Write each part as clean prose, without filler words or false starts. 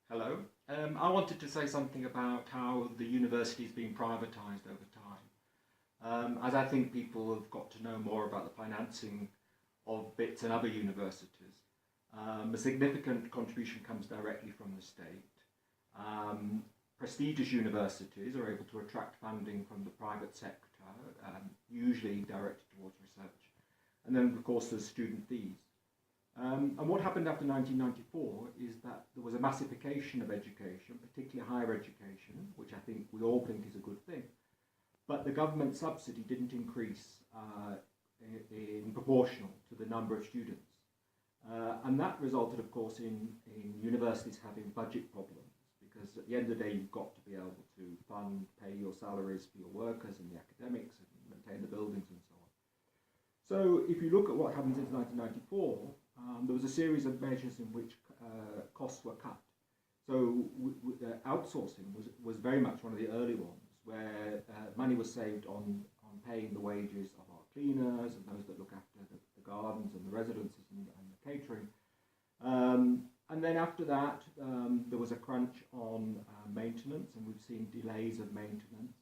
Hello. I wanted to say something about how the university is being privatised over time, as I think people have got to know more about the financing of BITS and other universities. A significant contribution comes directly from the state. Prestigious universities are able to attract funding from the private sector, usually directed towards research. And then, of course, there's student fees. And what happened after 1994 is that there was a massification of education, particularly higher education, which I think we all think is a good thing. But the government subsidy didn't increase in proportional to the number of students. And that resulted, of course, in universities having budget problems, because at the end of the day, you've got to be able to pay your salaries for your workers and the academics and maintain the buildings and so on. So if you look at what happened since 1994, there was a series of measures in which costs were cut. So outsourcing was very much one of the early ones, where money was saved on paying the wages of our cleaners and those that look after the gardens and the residences and the catering. And then after that, there was a crunch on maintenance, and we've seen delays of maintenance.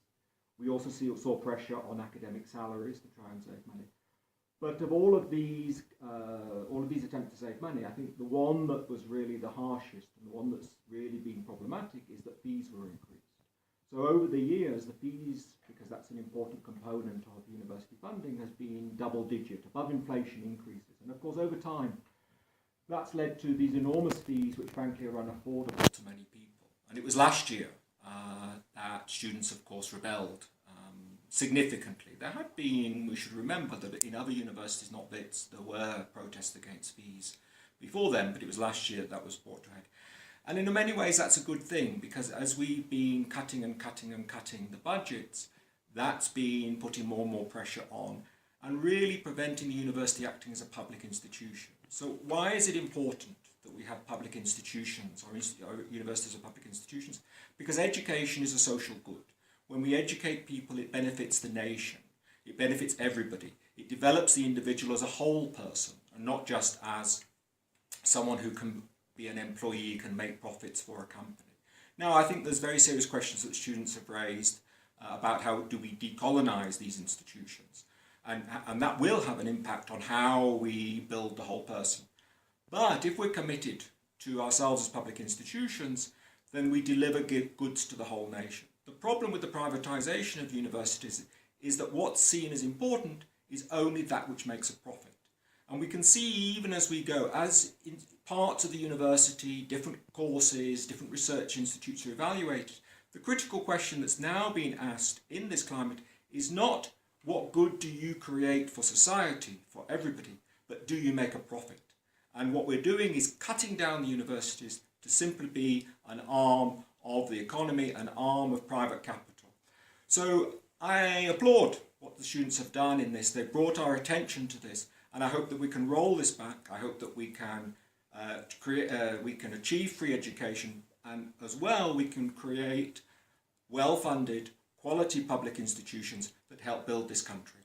We also saw pressure on academic salaries to try and save money. But of all of these attempts to save money, I think the one that was really the harshest and the one that's really been problematic is that fees were increased. So over the years, the fees, because that's an important component of university funding, has been double-digit, above inflation increases. And of course, over time, that's led to these enormous fees, which frankly are unaffordable to many people. And it was last year that students, of course, rebelled significantly. There had been, we should remember that in other universities, not BITS, there were protests against fees before then, but it was last year that was brought to head. And in many ways that's a good thing, because as we've been cutting the budgets, that's been putting more and more pressure on and really preventing the university acting as a public institution. So why is it important that we have public institutions or universities are public institutions? Because education is a social good. When we educate people, it benefits the nation. It benefits everybody. It develops the individual as a whole person, and not just as someone who can be an employee, can make profits for a company. Now, I think there's very serious questions that students have raised about how do we decolonize these institutions. And that will have an impact on how we build the whole person. But if we're committed to ourselves as public institutions, then we deliver goods to the whole nation. The problem with the privatisation of universities is that what's seen as important is only that which makes a profit. And we can see even as we go, as in parts of the university, different courses, different research institutes are evaluated, the critical question that's now being asked in this climate is not what good do you create for society, for everybody, but do you make a profit? And what we're doing is cutting down the universities to simply be an arm of the economy, an arm of private capital. So I applaud what the students have done in this. They've brought our attention to this, and I hope that we can roll this back. I hope that we can achieve free education, and as well we can create well-funded, quality public institutions that help build this country.